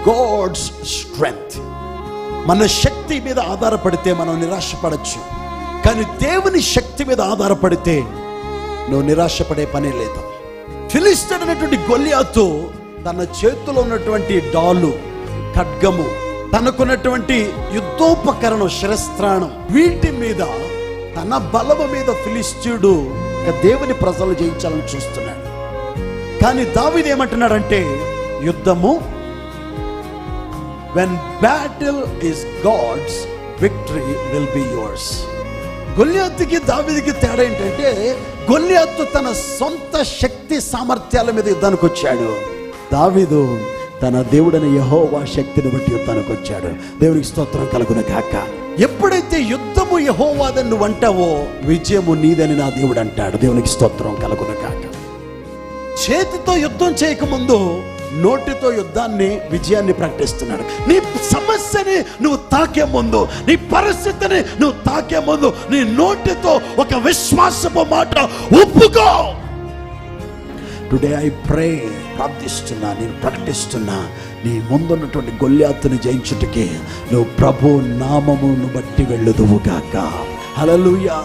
God's strength. మన శక్తి మీద ఆధారపడితే మనం నిరాశపడచ్చు, కానీ దేవుని శక్తి మీద ఆధారపడితే నువ్వు నిరాశపడే పనే లేదు. ఫిలిష్తీయుడు అనేటువంటి గొల్యాతు తన చేతిలో ఉన్నటువంటి డాలు, ఖడ్గము, తనకున్నటువంటి యుద్ధోపకరణం, శిరస్త్రాణం, వీటి మీద, తన బలము మీద ఫిలిష్తీయుడు దేవుని ప్రజలు జయించాలని చూస్తున్నాడు. కానీ దావీదు ఏమంటున్నాడంటే, యుద్ధము, when battle is God's, victory will be yours. గొల్యాతుకి దావీదుకి తేడా ఏంటంటే, గొల్యాతు తన సొంత శక్తి సామర్థ్యాల మీద యుద్ధానికి వచ్చాడు. దావీదు తన దేవుడైన యెహోవా శక్తిని బట్టి యుద్ధానికి వచ్చాడు. దేవునికి స్తోత్రం కలుగును గాక. ఎప్పుడైతే యుద్ధము యెహోవాదని నువ్వు అంటావో, విజయము నీదని నా దేవుడు అంటాడు. దేవునికి స్తోత్రం కలుగును గాక. చేతితో యుద్ధం చేయకముందు నోటితో యుద్ధాన్ని, విజయాన్ని ప్రకటిస్తున్నాడు. నీ సమస్యని నువ్వు తాకే ముందు, నీ పరిస్థితిని నువ్వు తాకే ముందు, నీ నోటితో ఒక విశ్వాసపు మాట ఒప్పుకో. టుడే ఐ ప్రే, ప్రార్థిస్తున్నా, నేను ప్రకటిస్తున్నా, నీ ముందున్నటువంటి గొల్యాతుని జయించుటకే నువ్వు ప్రభు నామమును బట్టి వెళ్ళుదువుగాక. హల్లెలూయా.